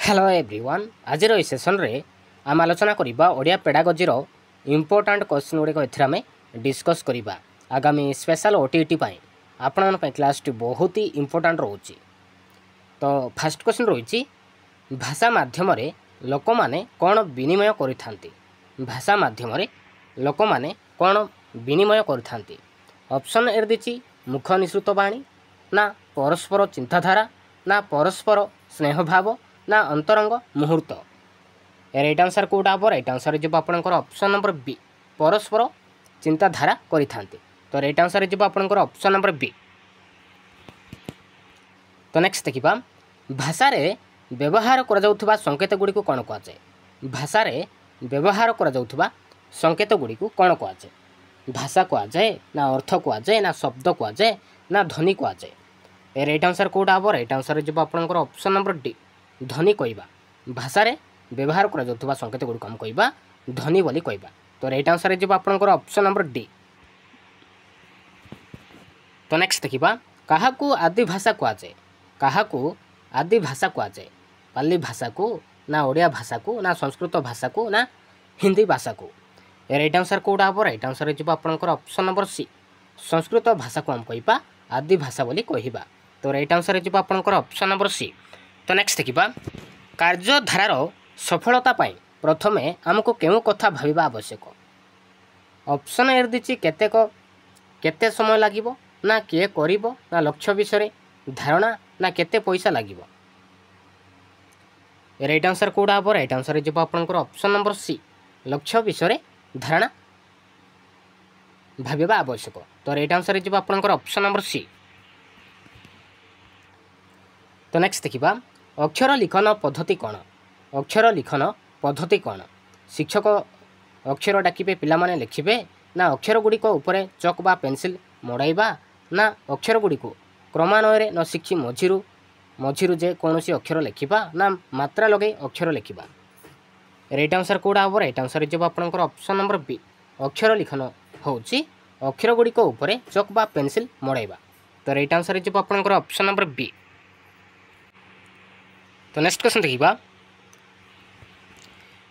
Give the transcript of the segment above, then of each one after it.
Hello everyone आज session रे आम आलोचना करबा ओडिया पेडागोजी इंपोर्टेंट क्वेश्चन गुड़िक एमें डिस्कस करबा आगामी स्पेशल ओटीटी पाई आपण क्लास टी बहुत ही इंपोर्टेंट रोचे। तो फास्ट क्वेश्चन रही भाषा माध्यम लोक माने कौन विनिमय करिथांती। भाषा माध्यम लोक माने कौन विनिमय करिथांती। ऑप्शन एर दी मुख निसृत बाणी ना परस्पर चिंताधारा ना परस्पर स्नेह भाव ना अंतरंग मुहूर्त। राइट आंसर कौटा हम राइट आंसर जब आपंकर ऑप्शन नंबर बी परस्पर चिंताधारा करिथांती। तो राइट आंसर जब आपंकर ऑप्शन नंबर बी। तो नेक्स्ट देखिबा भाषा रे व्यवहार करा जाउथबा संकेत गुडी को कोन कहै छै। भाषा रे व्यवहार करा जाउथबा संकेत गुडी को कोन कहै छै। भाषा कहै छै ना अर्थ कहै छै ना शब्द कहै छै ना ध्वनि कहै छै। राइट आंसर कौटा हम राइट आंसर जब आपंकर ऑप्शन नंबर डी ध्वनि कहवा। भाषा रे व्यवहार करा जाउथबा संकेत गुडी को हम कहवा ध्वनि बोली कहवा। तो राइट आंसर जब आपंकर ऑप्शन नंबर डी। तो नेक्स्ट देखिबा काहाकू आदि भाषा कहै छै। काहाकू आदि भाषा कहै छै। पाली भाषा को ना ओडिया भाषा को ना संस्कृत भाषा को ना हिंदी भाषा को। राइट आंसर कौटा हम राइट आंसर जब आपंकर ऑप्शन नंबर सी संस्कृत भाषा को हम कहवा आदि भाषा बोली कहवा। तो राइट आंसर जब आपंकर ऑप्शन नंबर सी। तो नेक्स्ट देखिबा कार्यधारार सफलता पाई प्रथमे आमको केउ कथा भाविबा आवश्यक। ऑप्शन एर दी केते समय लागिबो ना किए करिबो ना लक्ष्य विषय धारणा ना केते पैसा लागिबो। राइट आंसर कौटा हम राइट आंसर जब आपंकर ऑप्शन नंबर सी लक्ष्य विषय धारणा भाविबा आवश्यक। तो राइट आंसर जब आपंकर ऑप्शन नंबर सी। तो नेक्स्ट देखिबा अक्षर लिखन पद्धति कौन। अक्षर लिखन पद्धति कौन। शिक्षक अक्षर डाकिबे पिला माने लिखिबे ना अक्षर गुडी को ऊपर चक बा पेंसिल मड़ाइबा ना अक्षर गुडी को क्रमान्वय न शिखी मझिरु जे कौनसी अक्षर लिखिबा ना मात्रा लगे अक्षर लिखिबा। राइट आंसर कौटा हम राइट आंसर जब आपंकर ऑप्शन नंबर बी अक्षर लिखन होउची अक्षर गुडी को ऊपर चक बा पेंसिल मड़ाइबा। तो राइट आंसर जब आपंकर ऑप्शन नंबर बी। तो नेक्स्ट क्वेश्चन देखिबा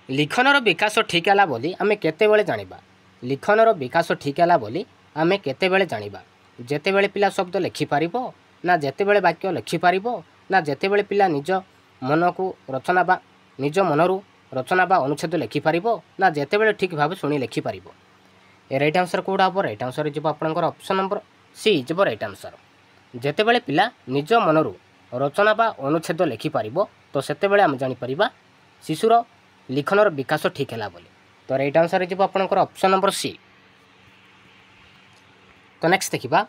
लिखनर विकास ठीक है बोली आमे केते बेले जानिबा। लिखनर विकास ठीक है बोली आमे केते बेले जानिबा। जेते बेले पिला शब्द लिखि पारिबो ना जेते बेले वाक्य लिखि पारिबो ना जेते बेले पिला निज मन को रचना बा निज मनरु रचना बा अनुच्छेद लिखि पारिबो ना जेते बेले ठीक भाव सुनी लिखि पारिबो। राइट आंसर कौटा हम राइट आंसर जब आपंकर ऑप्शन नंबर सी जब राइट आंसर जेते बेले पिला निज मनरु रचना बा अनुच्छेद लिखि पारिबो तो सेते बेले हम जानि परिबा शिशुर लिखनर विकास ठीक है बोली। तो राइट आंसर जब आपंकर ऑप्शन नंबर सी। तो नेक्स्ट देखिबा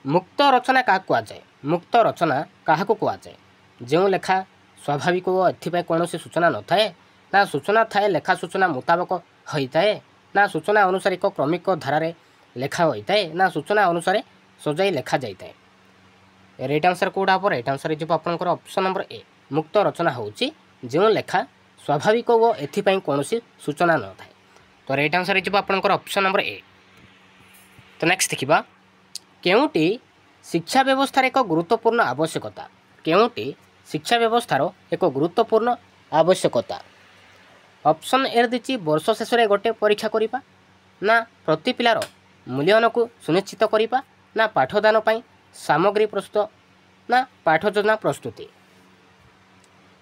मुक्त रचना क्या कहुए। मुक्त रचना क्या कहुए जो लेखा स्वाभाविक और एथि कौन सूचना न थाए ना सूचना थाए लेखा सूचना मुताबक होता है ना सूचना अनुसार एक क्रमिक धारारे लेखा होता है ना सूचना अनुसार सजाई लेखा जाता है। राइट आंसर कौटा हम राइट आंसर जब आपंकर ऑप्शन नंबर ए मुक्त रचना होउची जो लेखा स्वाभाविक और एथि कौन सूचना न थाए। तो राइट आंसर जब आपंकर ऑप्शन नंबर ए। तो नेक्स्ट देखिबा केउटी शिक्षा व्यवस्थार एक गुरुत्वपूर्ण आवश्यकता। केउटी शिक्षा व्यवस्थार एक गुरुत्वपूर्ण आवश्यकता। ऑप्शन एर दी वर्ष शेष में गोटे परीक्षा करिबा ना प्रति पिलार मूल्यांकन को सुनिश्चित करिबा ना पाठदान पई सामग्री प्रस्तुत ना पाठ योजना प्रस्तुति।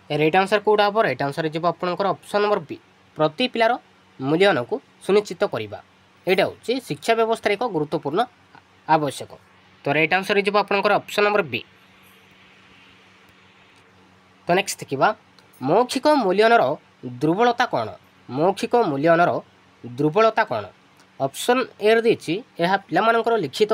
राइट आंसर कौटा हम राइट आंसर जब आपंकर ऑप्शन नंबर बी प्रति पिलार मूल्यांकन को सुनिश्चित करिबा। एटा होची शिक्षा व्यवस्था एक गुरुत्वपूर्ण आवश्यक। तो राइट आंसर जब आपंकर ऑप्शन नंबर बी। तो नेक्स्ट देखिबा मौखिक मूल्यांकन दुर्बलता कौन। मौखिक मूल्यांकन दुर्बलता कौन। ऑप्शन एर दी यह पिलामानकर लिखित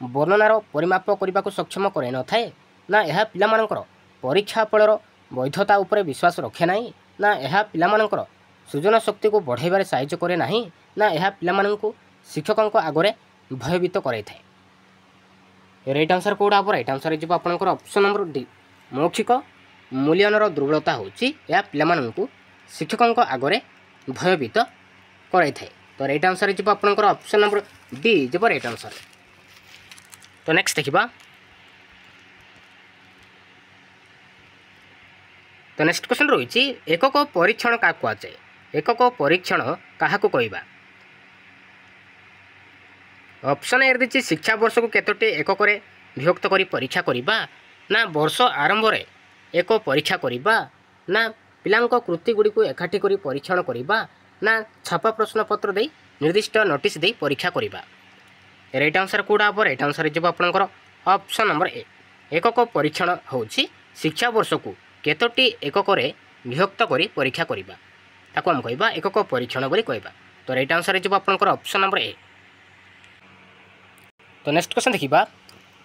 वर्णनार परिमाप करने को सक्षम करे न थाए ना यह पिलामानकर परीक्षा फलर वैधता उपरे विश्वास रखे नाही ना यह पिलामानकर सृजन शक्ति को बढ़ाइबारे साहाय्य करे नाही ना यह पिलामानंकु शिक्षकों आगरे भयभीत कराई थाए। राइट आंसर कौटा हम राइट आंसर जब आपंकर ऑप्शन नंबर डी मौखिक मूल्यांकन दुर्बलता होची यह पिलामानंकु शिक्षकों आगरे भयभीत कराई थाए। तो राइट आंसर जब आपंकर ऑप्शन नंबर डी जब राइट आंसर। तो नेक्स्ट देखिबा तो नेक्स्ट क्वेश्चन रही एकक परीक्षण क्या कहुए एकक परीक्षण क्या कहवा ऑप्शन ए दी शिक्षा वर्ष को केतोटी एकक विभक्त कर परीक्षा करवा ना वर्ष आरंभ रे एक परीक्षा करवा ना पिलांको कृति गुड़ी को एकाठी करी परीक्षण करवा ना छापा प्रश्न पत्र दे निर्दिष्ट नोटिस दे परीक्षा करवा राइट आंसर कौटा हम राइट आंसर जो आपंकर ऑप्शन नंबर ए एकक परीक्षण होची शिक्षा वर्ष को केतोटी एकक विभक्त करी परीक्षा करवा ताको हम कहबा एकक परीक्षण बोली कहबा तो राइट आंसर जो आपंकर ऑप्शन नंबर ए। तो नेक्स्ट क्वेश्चन देखिबा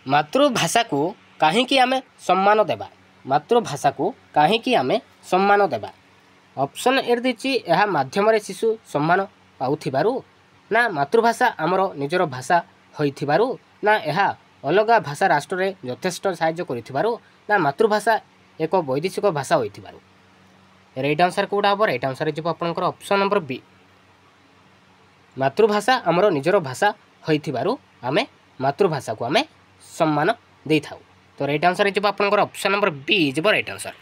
मातृभाषा को काहेकि आमे सम्मान देबा मातृभाषा को काहेकि आमे सम्मान देबा ऑप्शन ए दिछि यह माध्यम रे शिशु सम्मान पाउथिबारु ना मातृभाषा आमर निजर भाषा होइथिबारु ना यह अलग भाषा राष्ट्र रे यथेष्ट सहाय्य करिथिबारु ना मातृभाषा एक वैदेशिक भाषा होइथिबारु राइट आंसर कौटा हम राइट आंसर जो आपंकर ऑप्शन नंबर बी मातृभाषा आमर निजर भाषा होइथिबारु आमे मातृभाषा को आमे सम्मान दे थाउ तो राइट आंसर जो आपंकर ऑप्शन नंबर बी जो राइट आंसर।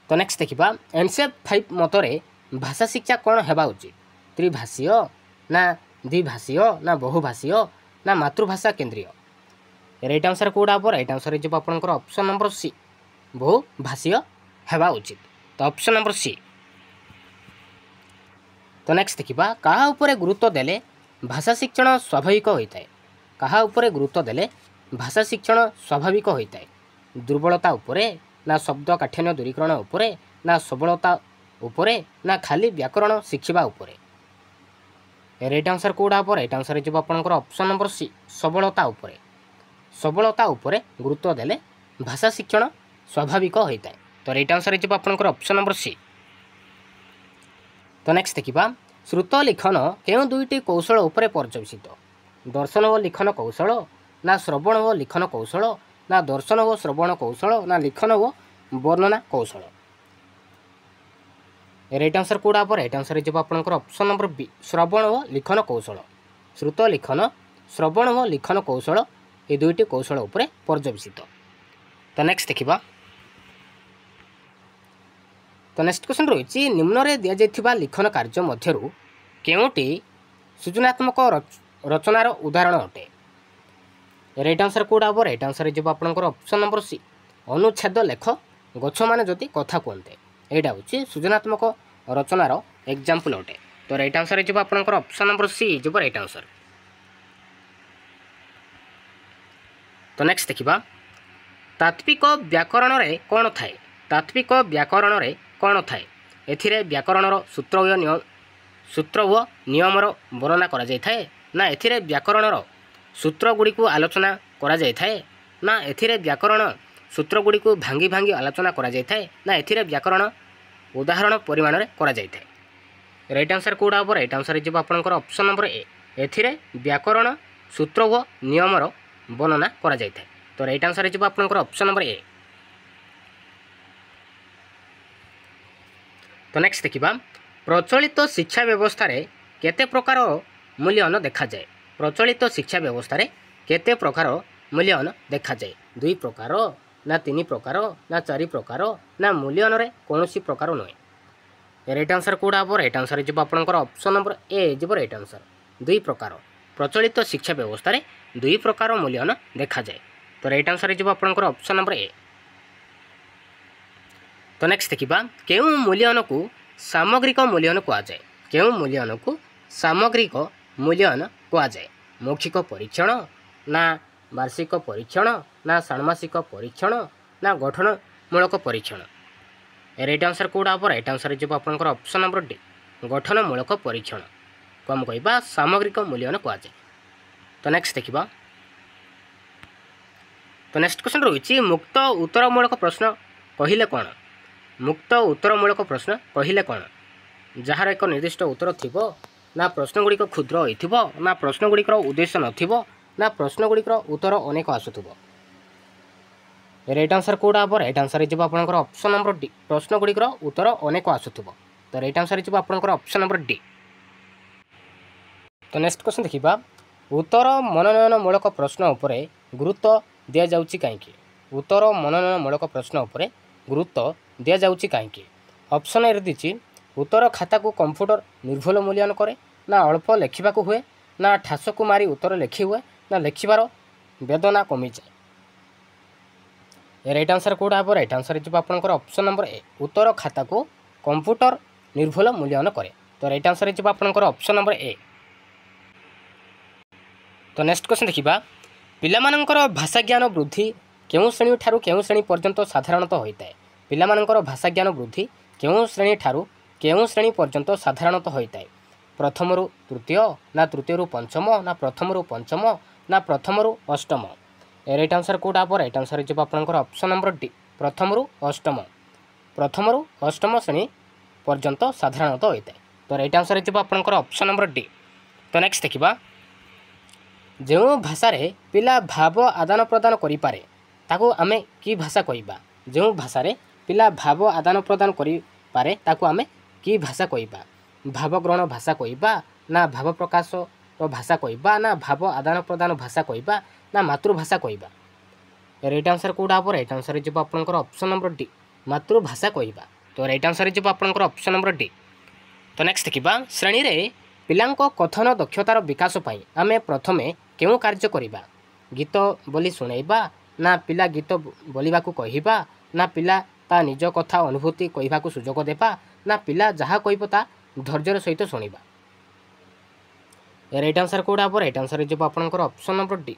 तो नेक्स्ट देखिबा एनसीएफ 5 मतरे भाषा शिक्षा कौन हेबा उचित त्रिभाषीय ना द्विभाषीय ना बहुभाषीय ना मातृभाषा केंद्रीय राइट आंसर कौटा हम राइट आंसर जो आपंकर ऑप्शन नंबर सी बहुभाषीय हेबा उचित तो ऑप्शन नंबर सी। तो नेक्स्ट देखिबा कहा उपरे गुरुत्व देले भाषा शिक्षण स्वाभाविक होता है कहा उपरे गुरुत्व देले भाषा शिक्षण स्वाभाविक होता है दुर्बलता उपरे ना शब्द काठिन्य दूरीकरण उपरे ना सबलता उपरे ना खाली व्याकरण शिखिबा उपरे राइट आंसर कौटा हम राइट आंसर जो आपंकर ऑप्शन नंबर सी सबलता उपरे गुरुत्व देले भाषा शिक्षण स्वाभाविक होता है तो राइट आंसर जो आपंकर ऑप्शन नंबर सी। तो नेक्स्ट देखिबा श्रुत लिखन केउं दुईटी कौशल उपरे पर्यवेसित दर्शन व लिखन कौशल ना श्रवण व लिखन कौशल ना दर्शन व श्रवण कौशल ना लिखन व वर्णना कौशल राइट आंसर कौटा हम राइट आंसर जो आपंकर ऑप्शन नंबर बी श्रवण व लिखन कौशल श्रुत लिखन श्रवण व लिखन कौशल ये दुईटी कौशल उपरे पर्यवेसित। तो नेक्स्ट देखिबा तो नेक्स्ट क्वेश्चन रही निम्न रे दिया जाइथिबा लिखन कार्य मध्यरु केउटी सृजनात्मक रचनार उदाहरण अटे राइट आंसर कौटा हम राइट आंसर जो आपंकर ऑप्शन नंबर सी अनुच्छेद लेख गछ माने जदि कथा कहते यहाँ हूँ सृजनात्मक रचनार एग्जाम्पल अटे तो राइट आंसर जो आपंकर ऑप्शन नंबर सी जो राइट आंसर। तो नेक्स्ट देखिबा तात्विक व्याकरण रे कौन थाए तात्विक व्याकरण रे कौन थाए एथिरे व्याकरणर सूत्र व नियमर वर्णना करा जाय थाए ना एथिरे व्याकरणर सूत्र गुड़ी को आलोचना करा जाय थाए ना एथिरे व्याकरण सूत्र गुड़ी को भांगी भांगी आलोचना करा जाय थाए ना एथिरे व्याकरण उदाहरण परिमाण रे करा जाय थाए राइट आंसर कौटा हम राइट आंसर जो आपंकर ऑप्शन नंबर ए एथिरे व्याकरण सूत्र व नियमर वर्णना करा जाय थाए तो राइट आंसर जो आपंकर ऑप्शन नंबर ए। तो नेक्स्ट देखिबा प्रचलित शिक्षा व्यवस्था रे केते प्रकार मूल्यांकन देखा जाए प्रचलित शिक्षा व्यवस्था रे केते प्रकार मूल्यांकन देखा जाए 2 प्रकार ना 3 प्रकार ना 4 प्रकार ना मूल्यांकन रे कोनोसी प्रकार नय राइट आंसर कौटा हम राइट आंसर जो आपंकर ऑप्शन नंबर ए जो राइट आंसर 2 प्रकार प्रचलित शिक्षा व्यवस्था रे 2 प्रकार मूल्यांकन देखा जाए तो राइट आंसर जो आपंकर ऑप्शन नंबर ए। तो नेक्स्ट देखिबा केउं मूल्यांकन को सामग्रिक मूल्यांकन कहा जाए केउं मूल्यांकन को सामग्रिक मूल्यांकन कहा जाए मौखिक परीक्षण ना वार्षिक परीक्षण ना षाण्मासिक परीक्षण ना गठनमूलक परीक्षण राइट आंसर कौटा हम राइट आंसर जो आपंकर ऑप्शन नंबर डी गठनमूलक परीक्षण को हम कहबा सामग्रिक मूल्यांकन कहा जाए। तो नेक्स्ट देखिबा तो नेक्स्ट क्वेश्चन रही मुक्त उत्तरमूलक प्रश्न कहिले कौन मुक्त उत्तरमूलक प्रश्न कहिले कौन जार एक निर्दिष्ट उत्तर थिबो ना प्रश्न गुड़िक क्षुद्र होइथिबो ना प्रश्न गुड़िकर उद्देश्य नथिबो ना प्रश्न गुड़िकर उत्तर अनेक आसुथिबो राइट आंसर कौटा हम राइट आंसर जो आपंकर ऑप्शन नंबर डी प्रश्न गुड़िकर उत्तर अनेक आसुथिबो तो राइट आंसर जो आपंकर ऑप्शन नंबर डी। तो नेक्स्ट क्वेश्चन देखिबा उत्तर मनोनयनमूलक प्रश्न उपरे गुरुत्व दिया जाउची काहेकि उत्तर मनोनयनमूलक प्रश्न उपरे ଗୁରୁତ୍ୱ ଦିଆଯାଉଛି କାହିଁକି? ଅପସନ୍ ଏ ଦେଇଛି ଉତ୍ତର ଖାତାକୁ କମ୍ପ୍ୟୁଟର ନିର୍ଭୁଲ ମୂଲ୍ୟାୟନ କରେ, ନା ଅଳ୍ପ ଲେଖିବାକୁ ହୁଏ, ନା ଠାସକୁ ମାରି ଉତ୍ତର ଲେଖି ହୁଏ, ନା ଲେଖିବାର ବେଦନା କମିଯାଏ। ରାଇଟ୍ ଆନ୍ସର୍ କେଉଁଟା ହେବ? ରାଇଟ୍ ଆନ୍ସର୍ ଯିବ ଆପଣଙ୍କର ଅପସନ୍ ନମ୍ବର ଏ, ଉତ୍ତର ଖାତାକୁ କମ୍ପ୍ୟୁଟର ନିର୍ଭୁଲ ମୂଲ୍ୟାୟନ କରେ। ତ ରାଇଟ୍ ଆନ୍ସର୍ ଯିବ ଆପଣଙ୍କର ଅପସନ୍ ନମ୍ବର ଏ। ତ ନେକ୍ସଟ କ୍ୱେଶ୍ଚନ୍ ଦେଖିବା, ପିଲାମାନଙ୍କର ଭାଷା ଜ୍ଞାନ ବୃଦ୍ଧି କେଉଁ ଶ୍ରେଣୀ ଠାରୁ କେଉଁ ଶ୍ରେଣୀ ପର୍ଯ୍ୟନ୍ତ ସାଧାରଣତଃ ହୋଇଥାଏ? ପିଲାମାନଙ୍କର ଭାଷା ଜ୍ଞାନ ବୃଦ୍ଧି କେଉଁ ଶ୍ରେଣୀ ଠାରୁ କେଉଁ ଶ୍ରେଣୀ ପର୍ଯ୍ୟନ୍ତ ସାଧାରଣତଃ ହୋଇଥାଏ? ପ୍ରଥମରୁ ତୃତୀୟ, ନା ତୃତୀୟରୁ ପଞ୍ଚମ, ନା ପ୍ରଥମରୁ ପଞ୍ଚମ, ନା ପ୍ରଥମରୁ ଅଷ୍ଟମ? ରାଇଟ୍ ଆନ୍ସର୍ କେଉଁଟା ହେବ? ରାଇଟ୍ ଆନ୍ସର୍ ଯିବ ଆପଣଙ୍କର ଅପସନ୍ ନମ୍ବର ଡି, ପ୍ରଥମରୁ ଅଷ୍ଟମ। ପ୍ରଥମରୁ ଅଷ୍ଟମ ଶ୍ରେଣୀ ପର୍ଯ୍ୟନ୍ତ ସାଧାରଣତଃ ହୋଇଥାଏ। ତ ରାଇଟ୍ ଆନ୍ସର୍ ଯିବ ଆପଣଙ୍କର ଅପସନ୍ ନମ୍ବର ଡି। ତ ନେକ୍ସଟ ଦେଖିବା, ଯେଉଁ ଭାଷାରେ ପିଲା ଭାବ ଆଦାନ ପ୍ରଦାନ କରିପାରେ ତାକୁ ଆମେ କି ଭାଷା କହିବା? ଯେଉଁ ଭାଷାରେ ପିଲା ଭାବ ଆଦାନ ପ୍ରଦାନ କରିପାରେ ତାକୁ ଆମେ କି ଭାଷା କହିବା? ଭାବ ଗ୍ରହଣ ଭାଷା କହିବା, ନା ଭାବ ପ୍ରକାଶର ଭାଷା କହିବା, ନା ଭାବ ଆଦାନ ପ୍ରଦାନ ଭାଷା କହିବା, ନା ମାତୃଭାଷା କହିବା? ରାଇଟ୍ ଆନ୍ସର୍ କେଉଁଟା ହେବ? ରାଇଟ୍ ଆନ୍ସର୍ ଯିବ ଆପଣଙ୍କର ଅପସନ୍ ନମ୍ବର ଡି, ମାତୃଭାଷା କହିବା। ତ ରାଇଟ୍ ଆନ୍ସର୍ ଯିବ ଆପଣଙ୍କର ଅପସନ୍ ନମ୍ବର ଡି। ତ ନେକ୍ସଟ ଦେଖିବା, ଶ୍ରେଣୀରେ ପିଲାଙ୍କ କଥନ ଦକ୍ଷତାର ବିକାଶ ପାଇଁ ଆମେ ପ୍ରଥମେ କେଉଁ କାର୍ଯ୍ୟ କରିବା? ଗୀତ ବୋଲି ଶୁଣାଇବା, ନା ପିଲା ଗୀତ ବୋଲିବାକୁ କହିବା, ନା ପିଲା ତା ନିଜ କଥା ଅନୁଭୂତି କହିବାକୁ ସୁଯୋଗ ଦେବା, ନା ପିଲା ଯାହା କହିବ ତା ଧୈର୍ଯ୍ୟର ସହିତ ଶୁଣିବା? ରାଇଟ୍ ଆନ୍ସର୍ କେଉଁଟା ହେବ? ରାଇଟ୍ ଆନ୍ସର୍ ଯିବ ଆପଣଙ୍କର ଅପସନ୍ ନମ୍ବର ଡି,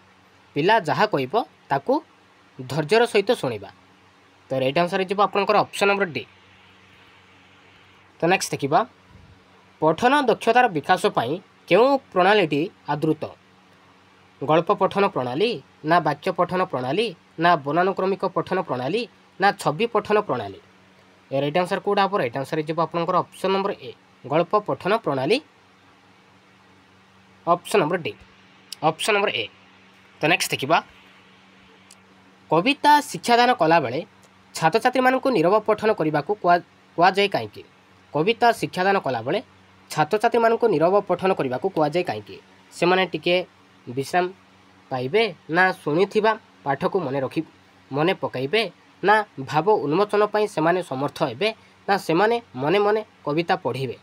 ପିଲା ଯାହା କହିବ ତାକୁ ଧୈର୍ଯ୍ୟର ସହିତ ଶୁଣିବା। ତ ରାଇଟ୍ ଆନ୍ସର୍ ଯିବ ଆପଣଙ୍କର ଅପସନ୍ ନମ୍ବର ଡି। ତ ନେକ୍ସଟ ଦେଖିବା, ପଠନ ଦକ୍ଷତାର ବିକାଶ ପାଇଁ କେଉଁ ପ୍ରଣାଳୀଟି ଆଦୃତ? ଗଳ୍ପ ପଠନ ପ୍ରଣାଳୀ, ନା ବାକ୍ୟ ପଠନ ପ୍ରଣାଳୀ, ନା ବନାନୁକ୍ରମିକ ପଠନ ପ୍ରଣାଳୀ, ନା ଛବି ପଠନ ପ୍ରଣାଳୀ? ରାଇଟ୍ ଆନ୍ସର୍ କେଉଁଟା ହେବ? ରାଇଟ୍ ଆନ୍ସର୍ ଯିବ ଆପଣଙ୍କର ଅପସନ୍ ନମ୍ବର ଏ, ଗଳ୍ପ ପଠନ ପ୍ରଣାଳୀ। Option number D, option number A. ତ ନେକ୍ସଟ ଦେଖିବା, କବିତା ଶିକ୍ଷାଦାନ କଲାବେଳେ ଛାତ୍ରଛାତ୍ରୀମାନଙ୍କୁ ନିରବ ପଠନ କରିବାକୁ କୁହାଯାଏ କାହିଁକି? କବିତା ଶିକ୍ଷାଦାନ କଲାବେଳେ ଛାତ୍ରଛାତ୍ରୀମାନଙ୍କୁ ନିରବ ପଠନ କରିବାକୁ କୁହାଯାଏ କାହିଁକି? ସେମାନେ ଟିକେ ବିଶ୍ରାମ ପାଇବେ, ନା ଶୁଣିଥିବା ପାଠକୁ ମନେ ପକାଇବେ, ନା ଭାବ ଉନ୍ମୋଚନ ପାଇଁ ସେମାନେ ସମର୍ଥ ହେବେ, ନା ସେମାନେ ମନେ ମନେ କବିତା ପଢ଼ିବେ?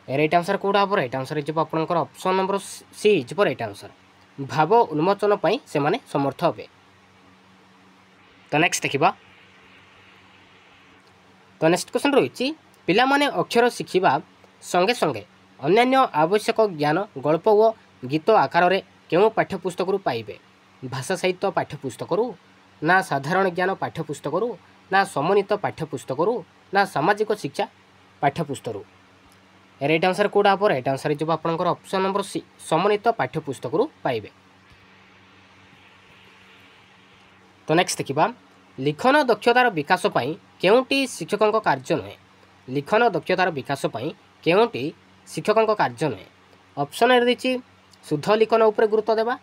ରାଇଟ୍ ଆନ୍ସର୍ କେଉଁଟା ହେବ? ରାଇଟ୍ ଆନ୍ସର୍ ଯିବ ଆପଣଙ୍କର ଅପସନ୍ ନମ୍ବର ସି ଯିବ ରାଇଟ୍ ଆନ୍ସର୍, ଭାବ ଉନ୍ମୋଚନ ପାଇଁ ସେମାନେ ସମର୍ଥ ହେବେ। ତ ନେକ୍ସଟ ଦେଖିବା, ତ ନେକ୍ସଟ କ୍ୱେଶ୍ଚନ୍ ରହିଛି, ପିଲାମାନେ ଅକ୍ଷର ଶିଖିବା ସଙ୍ଗେ ସଙ୍ଗେ ଅନ୍ୟାନ୍ୟ ଆବଶ୍ୟକ ଜ୍ଞାନ ଗଳ୍ପ ଓ ଗୀତ ଆକାରରେ କେଉଁ ପାଠ୍ୟପୁସ୍ତକରୁ ପାଇବେ? ଭାଷା ସାହିତ୍ୟ ପାଠ୍ୟପୁସ୍ତକରୁ, ନା ସାଧାରଣ ଜ୍ଞାନ ପାଠ୍ୟପୁସ୍ତକରୁ, ନା ସମନ୍ୱିତ ପାଠ୍ୟପୁସ୍ତକରୁ, ନା ସାମାଜିକ ଶିକ୍ଷା ପାଠ୍ୟପୁସ୍ତକରୁ? ରାଇଟ୍ ଆନ୍ସର୍ କେଉଁଟା ହେବ? ରାଇଟ୍ ଆନ୍ସର୍ ଯିବ ଆପଣଙ୍କର ଅପସନ୍ ନମ୍ବର ସି, ସମନ୍ୱିତ ପାଠ୍ୟପୁସ୍ତକରୁ ପାଇବେ। ତ ନେକ୍ସଟ ଦେଖିବା, ଲିଖନ ଦକ୍ଷତାର ବିକାଶ ପାଇଁ କେଉଁଟି ଶିକ୍ଷକଙ୍କ କାର୍ଯ୍ୟ ନୁହେଁ? ଲିଖନ ଦକ୍ଷତାର ବିକାଶ ପାଇଁ କେଉଁଟି ଶିକ୍ଷକଙ୍କ କାର୍ଯ୍ୟ ନୁହେଁ? ଅପସନ୍ ଏ ଦେଇଛି ଶୁଦ୍ଧ ଲିଖନ ଉପରେ ଗୁରୁତ୍ୱ ଦେବା,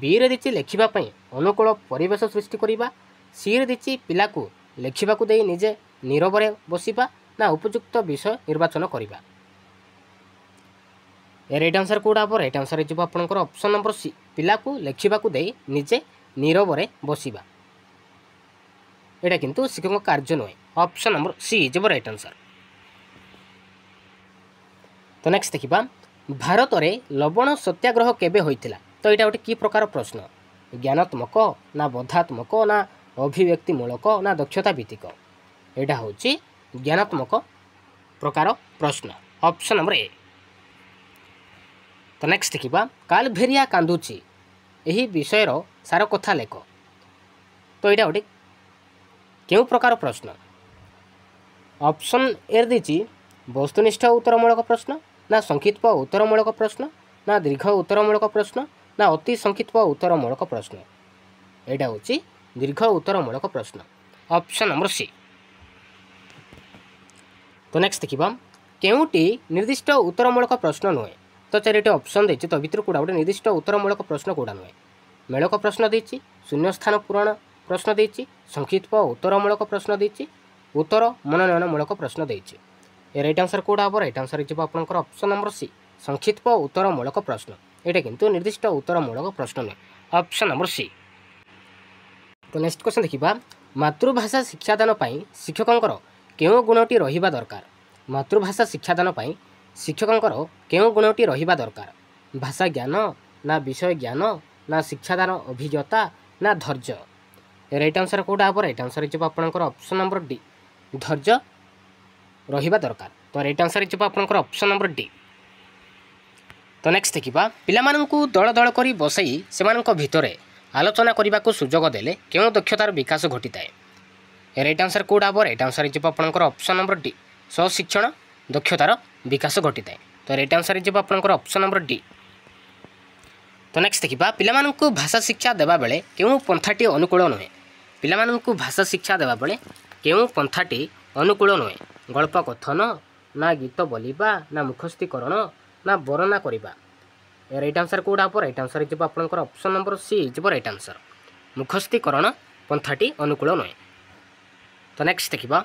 ବିରେ ଦେଇଛି ଲେଖିବା ପାଇଁ ଅନୁକୂଳ ପରିବେଶ ସୃଷ୍ଟି କରିବା, ସିରେ ଦେଇଛି ପିଲାକୁ ଲେଖିବାକୁ ଦେଇ ନିଜେ ନୀରବରେ ବସିବା, ନା ଉପଯୁକ୍ତ ବିଷୟ ନିର୍ବାଚନ କରିବା? ରାଇଟ୍ ଆନ୍ସର୍ କେଉଁଟା ହେବ? ରାଇଟ୍ ଆନ୍ସର୍ ଯିବ ଆପଣଙ୍କର ଅପସନ୍ ନମ୍ବର ସି, ପିଲାକୁ ଲେଖିବାକୁ ଦେଇ ନିଜେ ନୀରବରେ ବସିବା। ଏଇଟା କିନ୍ତୁ ଶିକ୍ଷକଙ୍କ କାର୍ଯ୍ୟ ନୁହେଁ। ଅପସନ୍ ନମ୍ବର ସି ଯିବ ରାଇଟ୍ ଆନ୍ସର୍। ତ ନେକ୍ସଟ ଦେଖିବା, ଭାରତରେ ଲବଣ ସତ୍ୟାଗ୍ରହ କେବେ ହୋଇଥିଲା? ତ ଏଇଟା ଗୋଟେ କି ପ୍ରକାର ପ୍ରଶ୍ନ? ଜ୍ଞାନାତ୍ମକ, ନା ବୋଧାତ୍ମକ, ନା ଅଭିବ୍ୟକ୍ତିମୂଳକ, ନା ଦକ୍ଷତା ଭିତ୍ତିକ? ଏଇଟା ହେଉଛି ଜ୍ଞାନାତ୍ମକ ପ୍ରକାର ପ୍ରଶ୍ନ। Option number A. ତ ନେକ୍ସଟ ଦେଖିବା, କାଲଭେରିଆ କାନ୍ଦୁଛି ଏହି ବିଷୟର ସାର କଥା ଲେଖ। ତ ଏଇଟା ଗୋଟେ କେଉଁ ପ୍ରକାର ପ୍ରଶ୍ନ? ଅପସନ୍ ଏ ଦେଇଛି ବସ୍ତୁନିଷ୍ଠ ଉତ୍ତରମୂଳକ ପ୍ରଶ୍ନ, ନା ସଂକ୍ଷିପ୍ତ ଉତ୍ତରମୂଳକ ପ୍ରଶ୍ନ, ନା ଦୀର୍ଘ ଉତ୍ତରମୂଳକ ପ୍ରଶ୍ନ, ନା ଅତି ସଂକ୍ଷିପ୍ତ ଉତ୍ତରମୂଳକ ପ୍ରଶ୍ନ? ଏଇଟା ହେଉଛି ଦୀର୍ଘ ଉତ୍ତରମୂଳକ ପ୍ରଶ୍ନ। Option number C. ତ ନେକ୍ସଟ ଦେଖିବା, କେଉଁଟି ନିର୍ଦ୍ଦିଷ୍ଟ ଉତ୍ତରମୂଳକ ପ୍ରଶ୍ନ ନୁହେଁ? ତ ଚାରିଟି ଅପସନ୍ ଦେଇଛି, ତ ଭିତରୁ କେଉଁଟା ଗୋଟେ ନିର୍ଦ୍ଦିଷ୍ଟ ଉତ୍ତରମୂଳକ ପ୍ରଶ୍ନ କେଉଁଟା ନୁହେଁ? ମେଳକ ପ୍ରଶ୍ନ ଦେଇଛି, ଶୂନ୍ୟସ୍ଥାନ ପୂରଣ ପ୍ରଶ୍ନ ଦେଇଛି, ସଂକ୍ଷିପ୍ତ ଉତ୍ତରମୂଳକ ପ୍ରଶ୍ନ ଦେଇଛି, ଉତ୍ତର ମନୋନୟନମୂଳକ ପ୍ରଶ୍ନ ଦେଇଛି। ରାଇଟ୍ ଆନ୍ସର୍ କେଉଁଟା ହେବ? ରାଇଟ୍ ଆନ୍ସର୍ ଯିବ ଆପଣଙ୍କର ଅପସନ୍ ନମ୍ବର ସି, ସଂକ୍ଷିପ୍ତ ଉତ୍ତରମୂଳକ ପ୍ରଶ୍ନ। ଏଇଟା କିନ୍ତୁ ନିର୍ଦ୍ଦିଷ୍ଟ ଉତ୍ତରମୂଳକ ପ୍ରଶ୍ନ ନୁହେଁ। Option number C. ତ ନେକ୍ସଟ କ୍ୱେଶ୍ଚନ୍ ଦେଖିବା, मातृभाषा शिक्षादान पाई शिक्षकंकर केउं गुणटी रहिबा दरकार। मातृभाषा शिक्षादान पाई शिक्षकंकर केउं गुणटी रहिबा दरकार। भाषा ज्ञान ना विषय ज्ञान ना शिक्षादान अभिज्ञता ना धैर्य। राइट आंसर कोटा हम राइट आंसर हो आपंकर ऑप्शन नंबर डी धैर्य रहिबा दरकार। तो राइट आंसर हो आपंकर ऑप्शन नंबर डी। तो नेक्स्ट देखिबा पिलामानंकु दल दल करी बसई सेमानंक भितरे आलोचना करने को सुजोग देले केउं दक्षतार विकास घटी थाए। राइट आंसर कोटा हम राइट आंसर हो आपंकर ऑप्शन नंबर डी स्वशिक्षण दक्षतार विकास घटी थाए। तो राइट आंसर हो आपंकर ऑप्शन नंबर डी। तो नेक्स्ट देखिबा पिलामानंकु भाषा शिक्षा देबा बेले केउं पंथाटी अनुकूल नुहे। पिलामानंकु भाषा शिक्षा देबा बेले केउं पंथाटी अनुकूल नुहे। गल्प कथन ना गीत बोलिबा ना मुखस्थीकरण ना वर्णना करिबा। राइट आंसर कोटा हम राइट आंसर हो आपंकर ऑप्शन नंबर सी हो राइट आंसर मुखस्थीकरण पंथाटी अनुकूल नुहे। तो नेक्स्ट देखिबा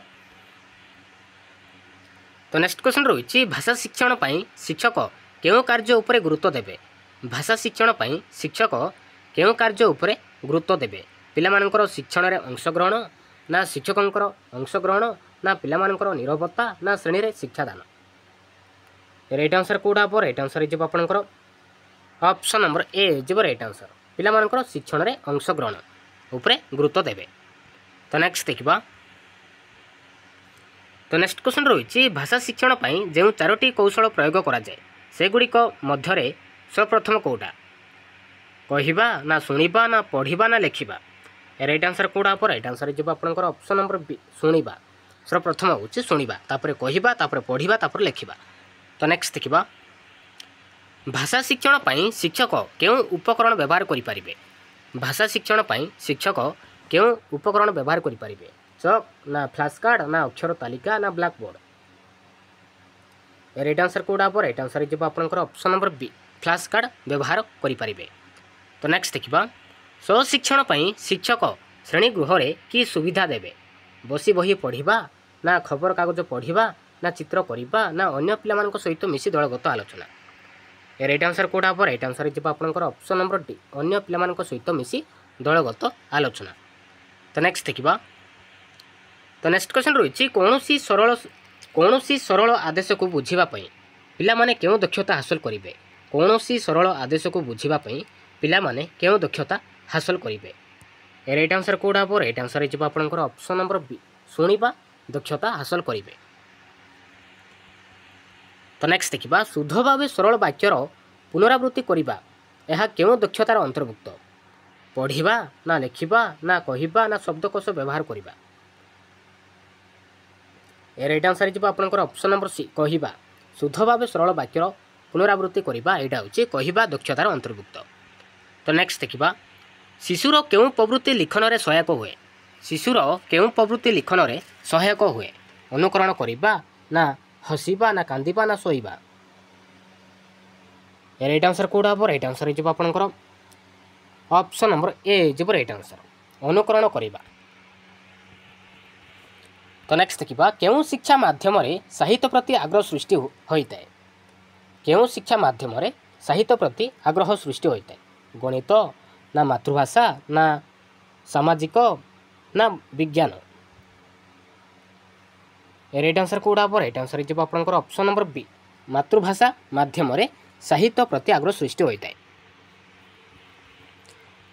तो नेक्स्ट क्वेश्चन रही भाषा शिक्षण पाई शिक्षक केउं कार्य उपरे गुरुत्व देबे। भाषा शिक्षण पाई शिक्षक केउं कार्य उपरे गुरुत्व देबे। पिलामानंकर शिक्षण रे अंशग्रहण ना शिक्षकंकर अंशग्रहण ना पिलामानंकर निरवता ना श्रेणी रे शिक्षादान। राइट आंसर कोटा हम राइट आंसर हो आपंकर ऑप्शन नंबर ए हो राइट आंसर पिलामानंकर शिक्षण रे अंशग्रहण उपरे गुरुत्व देबे। तो नेक्स्ट देखिबा तो नेक्स्ट क्वेश्चन रही भाषा शिक्षण पाई जो चारोटी कौशल प्रयोग करा जाए सेगुड़िक मध्यरे सर्वप्रथम कोटा कहिबा ना शुणिबा ना पढ़िबा ना लेखिबा। राइट आंसर कोटा हम राइट आंसर हो आपंकर ऑप्शन नंबर बी शुणिबा। सर्वप्रथम हूँ शुणिबा तापर कहिबा तापर पढ़िबा तापर लेखिबा। तो नेक्स्ट देखिबा भाषा शिक्षण पाई शिक्षक केउं उपकरण व्यवहार करि परिबे। भाषा शिक्षण पाई शिक्षक केउं उपकरण व्यवहार करि परिबे। चक ना फ्लैश कार्ड ना अक्षर तालिका ना ब्लैक बोर्ड। राइट आंसर कोटा हम राइट आंसर हो आपंकर option number B flash card व्यवहार करि परिबे। तो नेक्स्ट देखिबा स्वशिक्षण पाई शिक्षक श्रेणी गृह रे की सुविधा देबे। बसी बही पढ़िबा ना खबर कागज पढ़िबा ना चित्र करिबा ना अन्य पिलामानक सहित मिसी दलगत आलोचना। राइट आंसर कोटा हम राइट आंसर हो आपंकर ऑप्शन नंबर डी अन्य पिलामानक सहित मिसी दलगत आलोचना। तो नेक्स्ट देखिबा तो नेक्स्ट क्वेश्चन रही कौनसी सरल आदेश को बुझीबा पई पिला माने केउं दक्षता हासिल करिवे। कौनसी सरल आदेश को बुझीबा पई पिला माने केउं दक्षता हासिल करिवे। राइट आंसर कोटा हम राइट आंसर हो आपंकर ऑप्शन नंबर बी शुणिबा दक्षता हासिल करिवे। तो नेक्स्ट देखिबा शुद्ध भाव सरल वाक्यर पुनरावृत्ति करिबा यह केउं दक्षतार अंतर्भुक्त। पढ़िबा ना लेखिबा ना कहिबा ना शब्दकोश व्यवहार करिबा। राइट आंसर हो आपंकर ऑप्शन नंबर सी कहिबा। शुद्ध भाव सरल वाक्यर पुनरावृत्ति करिबा एटा होची कहिबा दक्षतार अंतर्भुक्त। तो नेक्स्ट देखिबा शिशुर केउं प्रवृत्ति लिखन रे सहायक हुए। शिशुर केउं प्रवृत्ति लिखन रे सहायक हुए। अनुकरण करिबा ना हसिबा ना कांदिबा ना सोइबा। राइट आंसर कोटा हम राइट आंसर हो आपंकर ऑप्शन नंबर ए हो राइट आंसर अनुकरण करिबा। तो नेक्स्ट देखिबा केउं शिक्षा माध्यम रे साहित्य प्रति आग्रह सृष्टि होइता है। केउं शिक्षा माध्यम रे साहित्य प्रति आग्रह सृष्टि होइता है। गणित ना मातृभाषा ना सामाजिक ना विज्ञान। राइट आंसर कोटा हम राइट आंसर हो आपंकर ऑप्शन नंबर बी मातृभाषा माध्यम रे साहित्य प्रति आग्रह सृष्टि होइता है।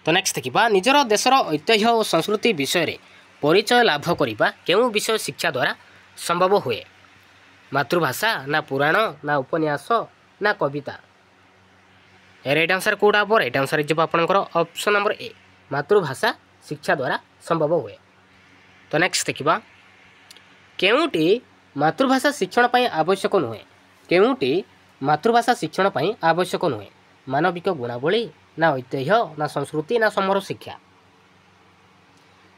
तो नेक्स्ट देखिबा निजर देशर ऐतिह्य और संस्कृति विषय रे परिचय लाभ करिबा केउं विषय शिक्षा द्वारा संभव हुए। मातृभाषा ना पुराण ना उपन्यास ना कविता। राइट आंसर कोटा हम राइट आंसर हो आपंकर ऑप्शन नंबर ए मातृभाषा शिक्षा द्वारा संभव हुए। तो नेक्स्ट देखिबा केउंटी मातृभाषा शिक्षण पाई आवश्यक नुहे। केउंटी मातृभाषा शिक्षण पाई आवश्यक नुहे। मानविक गुणावली ना ऐतिह्य ना संस्कृति ना समर शिक्षा।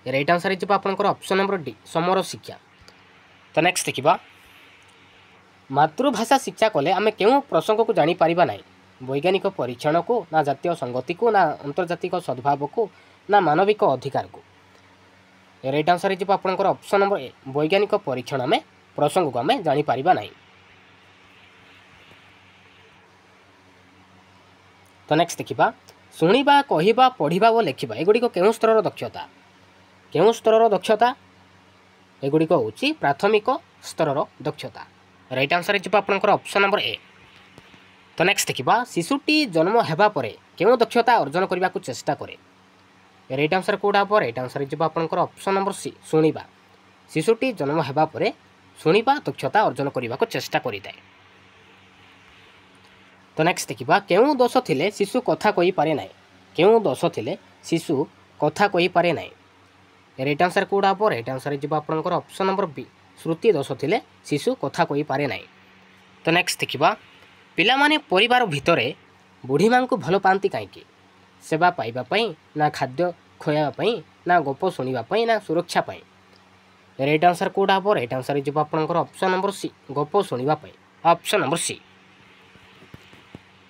राइट आंसर हो आपंकर ऑप्शन नंबर डी समर शिक्षा। तो नेक्स्ट देखिबा मातृभाषा शिक्षा कले आमे केउं प्रसंग को जानी पारिबा नाही। वैज्ञानिक परीक्षण को ना जातीय संगति को ना अंतर्जातिक सद्भाव को ना मानविक अधिकार को। राइट आंसर हो आपंकर ऑप्शन नंबर ए वैज्ञानिक परीक्षण आमे प्रसंग को आमे जानी पारिबा नाही। तो नेक्स्ट देखिबा शुणिबा कहिबा पढ़िबा और लेखिबा एगुड़िक केउं स्तर दक्षता। केउं स्तरर दक्षता एगुड़िक हूँ प्राथमिक स्तरर दक्षता। राइट आंसर है आपंकर ऑप्शन नंबर ए। तो नेक्स्ट देखा शिशुटी जन्म होगा केउं दक्षता अर्जन करने को चेष्टा करे। राइट आंसर कौटा हम। राइट आंसर है आपंकर ऑप्शन नंबर सी शुणा। शिशुटी जन्म होगा शुणा दक्षता अर्जन करने को चेष्टा करें। तो नेक्स्ट देखा केउं दोष थिले शिशु कथा कहि पारे ना। केउं दोष थिले शिशु कथा कहि पारे ना। राइट आंसर कौटा हम। राइट आंसर है आपंकर ऑप्शन नंबर बी श्रुति दोष थिले शिशु कथा कहि पारे ना। तो नेक्स्ट देखा पिलामाने परिवार भितर बुढ़ी माँ को भल पाती कहीं सेवा पाइबापी ना खाद्य खुआवाई ना गप शुणापी ना सुरक्षापी। राइट आंसर कौटा हम। राइट आंसर है आपंकर ऑप्शन नंबर सी गप शुणापी ऑप्शन नंबर सी।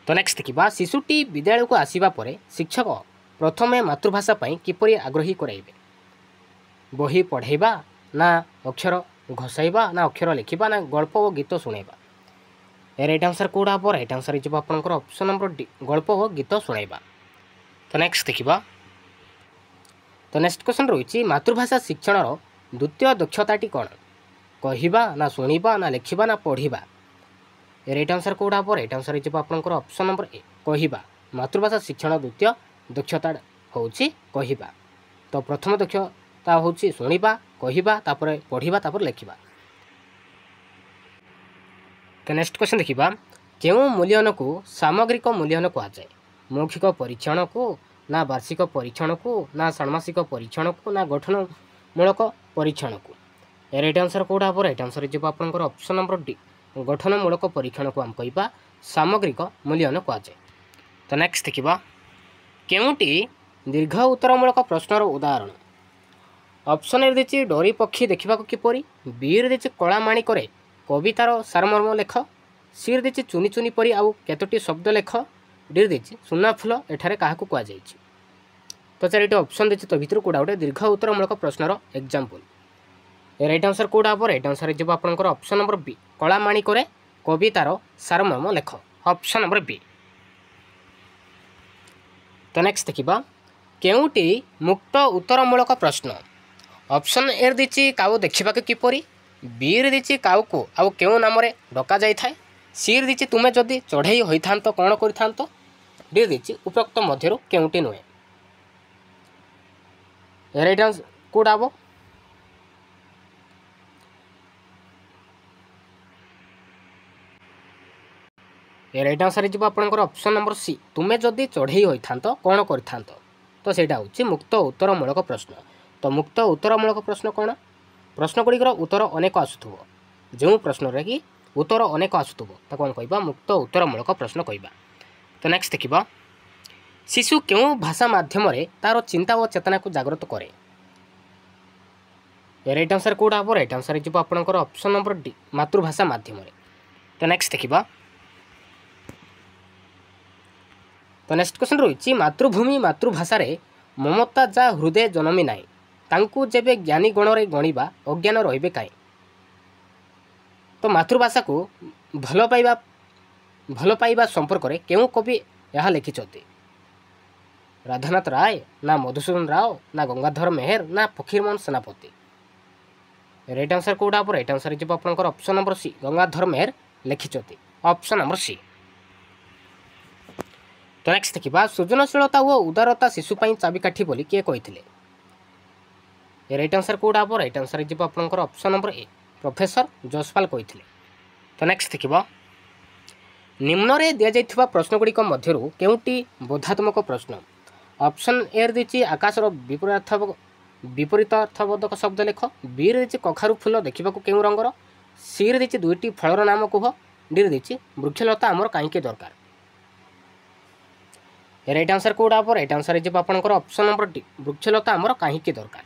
तो नेक्स्ट देखा शिशुटी विद्यालय को आसवा पर शिक्षक प्रथमे मातृभाषा किपरि आग्रही कराइबे। बही पढ़ाइबा ना अक्षर घसाइबा ना अक्षर लिखा ना गल्प और गीत शुणाइबा। राइट आंसर कौटा हम। राइट आंसर है आपंकर ऑप्शन नंबर डी गल्प और गीत शुणाइबा। तो नेक्स्ट देखा तो नेक्स्ट क्वेश्चन रही मातृभाषा शिक्षण द्वितीय दक्षताटी कौन। कहवा ना शुणा ना लिखा ना पढ़ा। राइट आंसर कौटा हम। राइट आंसर है आपंकर ऑप्शन नंबर ए कहवा। मातृभाषा शिक्षण द्वितीय दक्षता हूँ कहवा। तो प्रथम दक्षता हूँ शुणा कहवा तापर पढ़ा तापर लिखा। तो नेक्स्ट क्वेश्चन देखा केउं मूल्यन को सामग्रिक मूल्यन कहुए। मौखिक परीक्षण को ना वार्षिक परीक्षण को ना षाण्मासिक परीक्षण को ना गठनमूलक परीक्षण को। राइट आंसर कौटा हम। राइट आंसर है आपंकर ऑप्शन नंबर डी गठनमूलक परीक्षण को आम कह सामग्रिक मूल्यन कहुए। तो नेक्स्ट देखा केउंटी दीर्घ उत्तरमूलक प्रश्नर उदाहरण। ऑप्शन ए देछि डोरी पक्षी देखा किपरि। बी रे कलामाणी करे कवितार सारमर्म लेख। सी देछि चुनी चुनी परी आउ केतोटी शब्द लेख। डी देछि सुना फुल एठारे काहाकू कुआ जाइछि। तो चारिटी ऑप्शन देछि तो भितर कोडा गोटे दीर्घ उत्तरमूलक प्रश्नर एग्जांपल। राइट आंसर कौटा हम। राइट आंसर है आपंकर ऑप्शन नंबर बी कलामाणी करे कवितार सारमर्म लेख ऑप्शन नंबर बी। तो नेक्स्ट देखा केउंटी मुक्त उत्तरमूलक प्रश्न। ऑप्शन ए देछि काउ देखा किपरि। बी रे देछि काउ को आउ केउ नाम डका जाय थाए। सी देछि तुमे जदि चढ़ई होइथांत कौन करिथांत। डी देछि उपरोक्त मध्यरु केउंटी नुहे। राइट आंसर कौटा हम। राइट आंसर है आपंकर ऑप्शन नंबर सी तुमे जदि चढ़ई होइथांत कौन करिथांत। तो सेटा होछि मुक्त उत्तरमूलक प्रश्न। तो मुक्त उत्तरमूलक प्रश्न कौन। प्रश्नगुड़िकर उत्तर अनेक आसुव जो प्रश्न कि उत्तर अनेक आसुव तो कौन कह मुक्त उत्तरमूलक प्रश्न कहवा। तो नेक्स्ट देखा शिशु क्यों भाषा माध्यम तार चिंता और चेतना को जागृत करे। राइट आंसर कौटा हम। राइट आंसर है आपंकर ऑप्शन नंबर डी मातृभाषा माध्यम। तो नेक्स्ट देखा तो नेक्स्ट क्वेश्चन रही मातृभूमि मातृभाषा ममता जा हृदय जन्मी नाई तांकु जेबे ज्ञानी गण रे गणिबा अज्ञान रहिबे काई। तो मातृभाषा को भल पाइबा संपर्क में केउं कवि यह लिखिछथि। राधानाथ राय ना मधुसूदन राव ना गंगाधर मेहर ना फकीरमोहन सेनापति। राइट आंसर कौटा हम। राइट आंसर है आपंकर ऑप्शन नंबर सी गंगाधर मेहर लिखिछथि ऑप्शन नंबर सी। तो नेक्स्ट देखा सृजनशीलता और उदारता शिशुपाई चाबिकाठी बोली किए कही। राइट आंसर कौटा हम। राइट आंसर है आपंकर option number A professor Jaspal कही। तो नेक्स्ट देखा निम्न रे दिया जाइथिबा प्रश्नगुड़िक मध्यरु केउंटी बोधात्मक प्रश्न। ऑप्शन ए देछि आकाशर विपरीतार्थबोधक शब्द लेख। बी रे कखारु फूल देखा केउं रंगर। सी रे देछि दुईटी फलर नाम कुह। डी रे देछि वृक्षलता आमर काईके दरकार। राइट आंसर कौटा हम। राइट आंसर है आपंकर ऑप्शन नंबर डी वृक्षलता आमर काईके दरकार।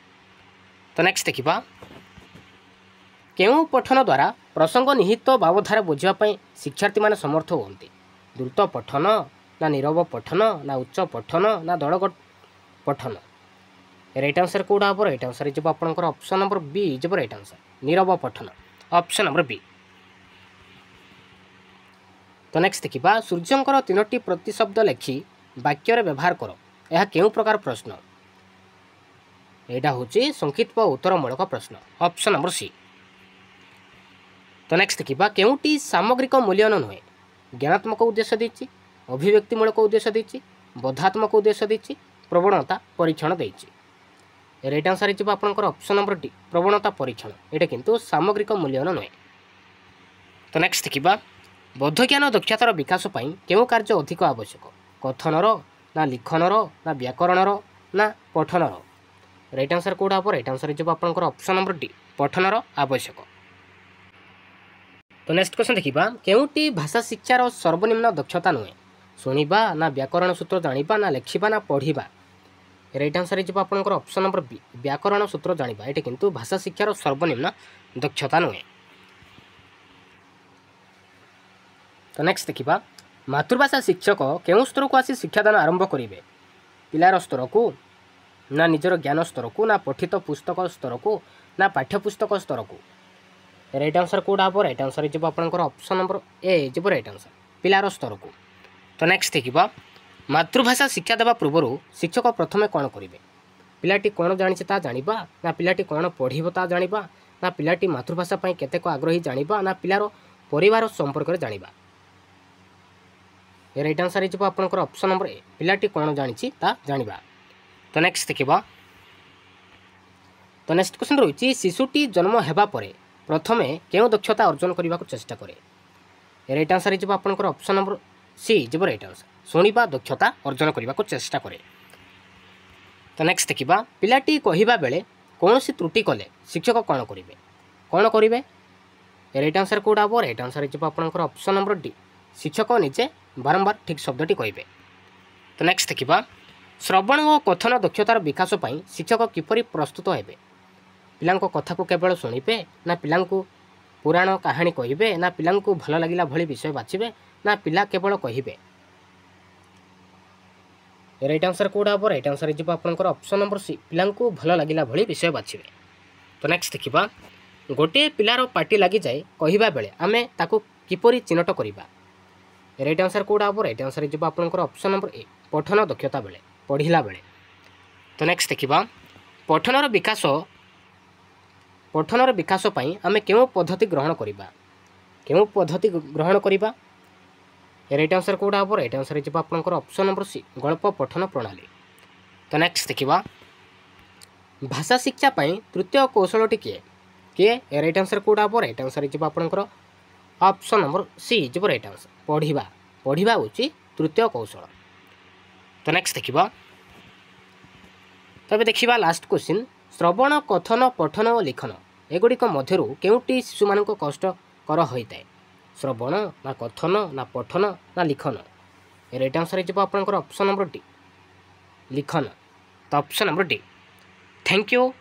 तो नेक्स्ट देखा केउं पठन द्वारा प्रसंग निहित भावधारा बुझापी शिक्षार्थी माने समर्थ होती। द्रुत पठन ना नीरव पठन ना उच्च पठन ना दलगत पठन। राइट आंसर कौटा हम। राइट आंसर है आपंकर ऑप्शन नंबर बी जब राइट आंसर नीरव पठन ऑप्शन नंबर बी। तो नेक्स्ट देखा सूर्यंकर 3टी प्रति। शब्द लिखि वाक्य व्यवहार कर। यह केउं प्रकार प्रश्न। ऑप्शन ए देछि सूर्य 3टी प्रति। यहाँ हूँ संक्षिप्त उत्तरमूलक प्रश्न ऑप्शन नंबर सी। तो नेक्स्ट देखा केउटी सामग्रिक मूल्यन नुहे ज्ञानात्मक उद्देश्य देती अभिव्यक्तिमूलक उद्देश्य देती बोधात्मक उद्देश्य देती प्रवणता परीक्षण देती। राइट आंसर हो आपंकर ऑप्शन नंबर डी प्रवणता परीक्षण ये किंतु सामग्रिक मूल्यन नुहे। तो नेक्स्ट देखा बोध ज्ञान दक्षतार विकास केउं कार्य अधिक आवश्यक कथनर ना लिखनर ना व्याकरणर ना पठनर। राइट आंसर कौटा हम राइट आंसर हो आपंकर ऑप्शन नंबर डी पठनर आवश्यक। तो नेक्स्ट क्वेश्चन देखा केउटी भाषा शिक्षार सर्वनिम्न दक्षता नुहे शुणा ना व्याकरण सूत्र जाना ना लेखा ना पढ़ा। राइट आंसर हो आपंकर ऑप्शन नंबर बी व्याकरण सूत्र जाना ये किंतु भाषा शिक्षार सर्वनिम्न दक्षता नुहे। तो नेक्स्ट देखा मातृभाषा शिक्षक केउं स्तर को आसी शिक्षादान आरंभ करेंगे पिलार स्तर को ना निजर ज्ञान स्तर को ना पठित पुस्तक स्तर को ना पाठ्यपुस्तक स्तर को। राइट आंसर कौटा हम राइट आंसर हो आपंकर ऑप्शन नंबर ए हो राइट आंसर पिलार स्तर को। तो नेक्स्ट देखा मातृभाषा शिक्षा देवा पूर्व शिक्षक प्रथमे कौन करेंगे पिलाटी कौन जानी जाना ना पिलाटी कौन पढ़ी जाना ना पिलाटी मातृभाषा केतेक आग्रही जाना ना पिलार परिवार संपर्क में जाना। राइट आंसर हो आपंकर ऑप्शन नंबर ए पिलाटी कौन जानी जाना। तो नेक्स्ट देखा तो नेक्स्ट क्वेश्चन रही शिशुटी जन्म होगा प्रथमे क्यों दक्षता अर्जन करने को चेष्टा करे। राइट आंसर हो आपंकर ऑप्शन नंबर सी जो राइट आंसर शुणा दक्षता अर्जन करने को चेष्टा करे। तो नेक्स्ट देखा पिलाटी कहवा बेले कौन सी त्रुटि कले शिक्षक कौन करेंगे। राइट आंसर कौटा हम राइट आंसर हो आपंकर ऑप्शन नंबर डी शिक्षक निजे बारंबार ठीक शब्दटी कहे। तो नेक्स्ट देखा श्रवण और कथन दक्षतार विकास पर शिक्षक किपरि प्रस्तुत हेबे पिला कथा को केवल शुणिबे ना पिला पुराण कहानी कहे ना पिला भल लगिला भली विषय बाछिबे ना पिला केवल कहे। राइट आंसर कौटा हम राइट आंसर हो आपंकर ऑप्शन नंबर सी पिला भल लगिला भली विषय बाछिबे। तो नेक्स्ट देखा गोटे पिलार पार्टी लगी जाए कहवा बेले आमे ताकू किपरि चिन्हट करवा। राइट आंसर कौटा हम राइट आंसर हो आपंकर ऑप्शन नंबर ए पठन दक्षता बेले पढ़ला बेले। तो नेक्स्ट देखा पठनर विकास आमे केउं पद्धति ग्रहण करवा। राइट आंसर कौटा हम राइट आंसर हो आपंकर ऑप्शन नंबर सी गल्प पठन प्रणाली। तो नेक्स्ट देखा भाषा शिक्षा तृतीय कौशलटी किए राइट आंसर कौटा हम राइट आंसर हो आपंकर ऑप्शन नंबर सी जो राइट आंसर पढ़ा हूँ तृतीय कौशल। तो नेक्स्ट देखा तबे देखा लास्ट क्वेश्चन श्रवण कथन पठन और लिखन एगुड़िक मध्य केउटी शिशु मान कष्टकर होता है श्रवण ना कथन ना पठन ना लिखन। राइट आंसर हो आपंकर ऑप्शन नंबर डी लिखन। तो option number D. Thank you.